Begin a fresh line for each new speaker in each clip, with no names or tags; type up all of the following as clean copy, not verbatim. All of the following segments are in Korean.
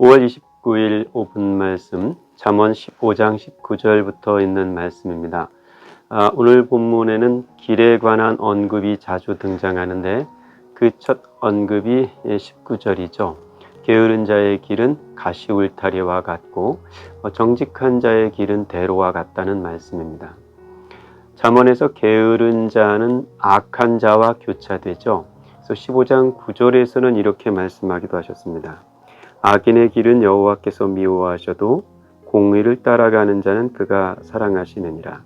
5월 29일 5분 말씀, 잠언 15장 19절부터 있는 말씀입니다. 오늘 본문에는 길에 관한 언급이 자주 등장하는데 그 첫 언급이 19절이죠. 게으른 자의 길은 가시 울타리와 같고 정직한 자의 길은 대로와 같다는 말씀입니다. 잠언에서 게으른 자는 악한 자와 교차되죠. 그래서 15장 9절에서는 이렇게 말씀하기도 하셨습니다. 악인의 길은 여호와께서 미워하셔도 공의를 따라가는 자는 그가 사랑하시느니라.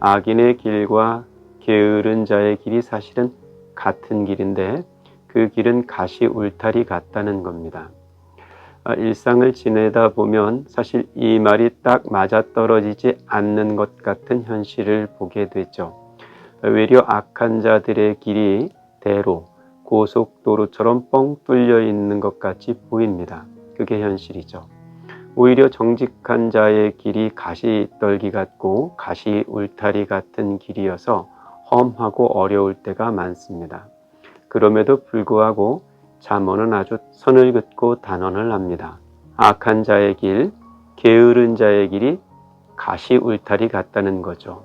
악인의 길과 게으른 자의 길이 사실은 같은 길인데 그 길은 가시 울타리 같다는 겁니다. 일상을 지내다 보면 사실 이 말이 딱 맞아떨어지지 않는 것 같은 현실을 보게 되죠. 외려 악한 자들의 길이 대로, 고속도로처럼 뻥 뚫려 있는 것 같이 보입니다. 그게 현실이죠. 오히려 정직한 자의 길이 가시떨기 같고 가시 울타리 같은 길이어서 험하고 어려울 때가 많습니다. 그럼에도 불구하고 잠언은 아주 선을 긋고 단언을 합니다. 악한 자의 길, 게으른 자의 길이 가시 울타리 같다는 거죠.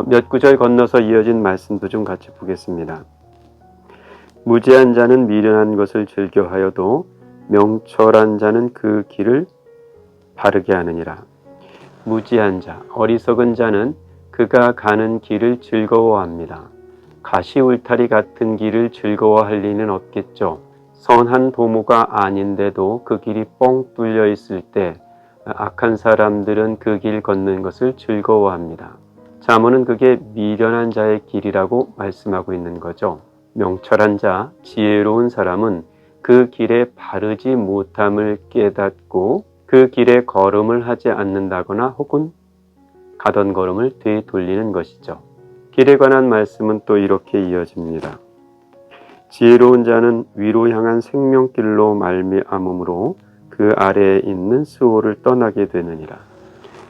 몇 구절 건너서 이어진 말씀도 좀 같이 보겠습니다. 무지한 자는 미련한 것을 즐겨하여도 명철한 자는 그 길을 바르게 하느니라. 무지한 자, 어리석은 자는 그가 가는 길을 즐거워합니다. 가시 울타리 같은 길을 즐거워할 리는 없겠죠. 선한 도모가 아닌데도 그 길이 뻥 뚫려 있을 때 악한 사람들은 그 길 걷는 것을 즐거워합니다. 잠언은 그게 미련한 자의 길이라고 말씀하고 있는 거죠. 명철한 자, 지혜로운 사람은 그 길에 바르지 못함을 깨닫고 그 길에 걸음을 하지 않는다거나 혹은 가던 걸음을 되돌리는 것이죠. 길에 관한 말씀은 또 이렇게 이어집니다. 지혜로운 자는 위로 향한 생명길로 말미암음으로 그 아래에 있는 수호를 떠나게 되느니라.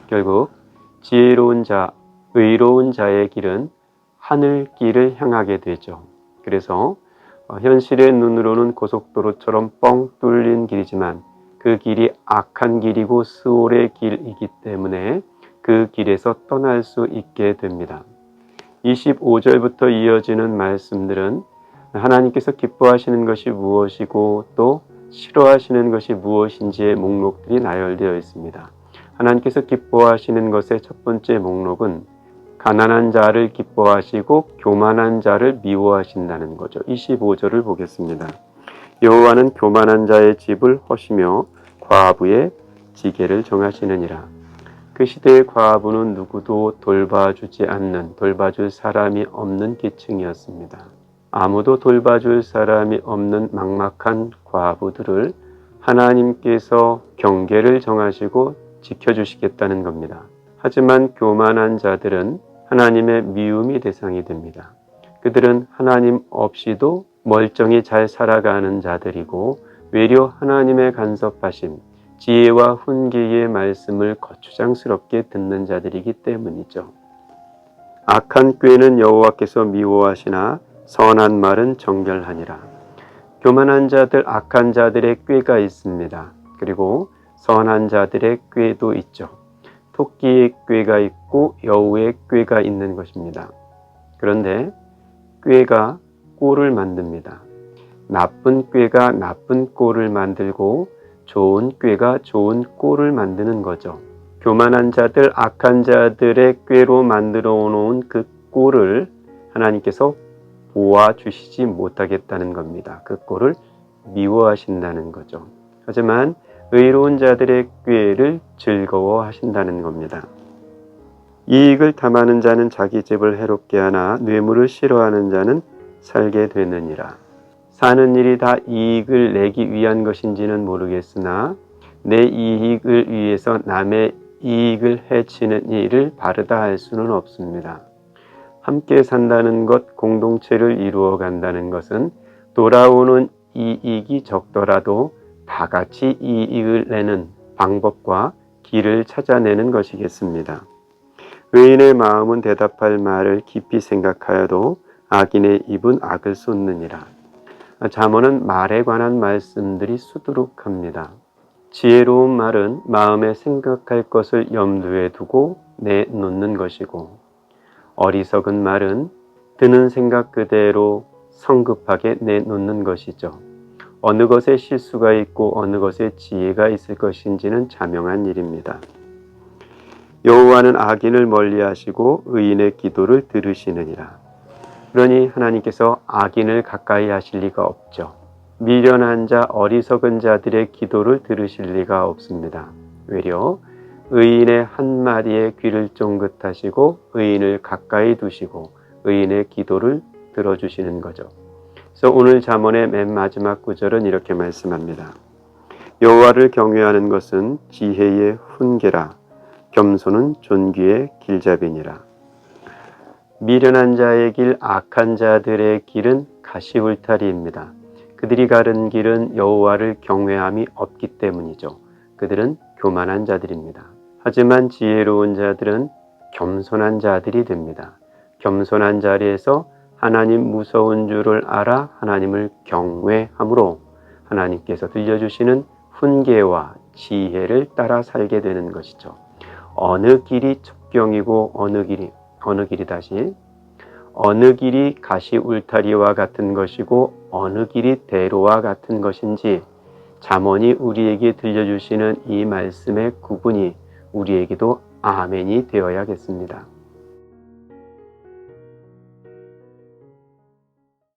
결국 지혜로운 자, 의로운 자의 길은 하늘길을 향하게 되죠. 그래서 현실의 눈으로는 고속도로처럼 뻥 뚫린 길이지만 그 길이 악한 길이고 스올의 길이기 때문에 그 길에서 떠날 수 있게 됩니다. 25절부터 이어지는 말씀들은 하나님께서 기뻐하시는 것이 무엇이고 또 싫어하시는 것이 무엇인지의 목록들이 나열되어 있습니다. 하나님께서 기뻐하시는 것의 첫 번째 목록은 가난한 자를 기뻐하시고 교만한 자를 미워하신다는 거죠. 25절을 보겠습니다. 여호와는 교만한 자의 집을 허시며 과부의 지게를 정하시느니라. 그 시대의 과부는 누구도 돌봐주지 않는, 돌봐줄 사람이 없는 계층이었습니다. 아무도 돌봐줄 사람이 없는 막막한 과부들을 하나님께서 경계를 정하시고 지켜주시겠다는 겁니다. 하지만 교만한 자들은 하나님의 미움의 대상이 됩니다. 그들은 하나님 없이도 멀쩡히 잘 살아가는 자들이고 외려 하나님의 간섭하심, 지혜와 훈계의 말씀을 거추장스럽게 듣는 자들이기 때문이죠. 악한 꾀는 여호와께서 미워하시나 선한 말은 정결하니라. 교만한 자들, 악한 자들의 꾀가 있습니다. 그리고 선한 자들의 꾀도 있죠. 토끼의 꾀가 있고 여우의 꾀가 있는 것입니다. 그런데 꾀가 꼴을 만듭니다. 나쁜 꾀가 나쁜 꼴을 만들고 좋은 꾀가 좋은 꼴을 만드는 거죠. 교만한 자들, 악한 자들의 꾀로 만들어 놓은 그 꼴을 하나님께서 보아주시지 못하겠다는 겁니다. 그 꼴을 미워하신다는 거죠. 하지만 의로운 자들의 꾀를 즐거워하신다는 겁니다. 이익을 탐하는 자는 자기 집을 해롭게 하나 뇌물을 싫어하는 자는 살게 되느니라. 사는 일이 다 이익을 내기 위한 것인지는 모르겠으나 내 이익을 위해서 남의 이익을 해치는 일을 바르다 할 수는 없습니다. 함께 산다는 것, 공동체를 이루어 간다는 것은 돌아오는 이익이 적더라도 다 같이 이익을 내는 방법과 길을 찾아내는 것이겠습니다. 의인의 마음은 대답할 말을 깊이 생각하여도 악인의 입은 악을 쏟느니라. 잠언은 말에 관한 말씀들이 수두룩합니다. 지혜로운 말은 마음에 생각할 것을 염두에 두고 내놓는 것이고, 어리석은 말은 드는 생각 그대로 성급하게 내놓는 것이죠. 어느 것에 실수가 있고 어느 것에 지혜가 있을 것인지는 자명한 일입니다. 여호와는 악인을 멀리하시고 의인의 기도를 들으시느니라. 그러니 하나님께서 악인을 가까이 하실 리가 없죠. 미련한 자, 어리석은 자들의 기도를 들으실 리가 없습니다. 외려 의인의 한마디에 귀를 쫑긋하시고 의인을 가까이 두시고 의인의 기도를 들어주시는 거죠. 그래서 오늘 잠언의 맨 마지막 구절은 이렇게 말씀합니다. 여호와를 경외하는 것은 지혜의 훈계라, 겸손은 존귀의 길잡이니라. 미련한 자의 길, 악한 자들의 길은 가시울타리입니다. 그들이 가는 길은 여호와를 경외함이 없기 때문이죠. 그들은 교만한 자들입니다. 하지만 지혜로운 자들은 겸손한 자들이 됩니다. 겸손한 자리에서 하나님 무서운 줄을 알아 하나님을 경외함으로 하나님께서 들려주시는 훈계와 지혜를 따라 살게 되는 것이죠. 어느 길이 첩경이고 어느 길이 가시 울타리와 같은 것이고 어느 길이 대로와 같은 것인지 잠언이 우리에게 들려주시는 이 말씀의 구분이 우리에게도 아멘이 되어야겠습니다.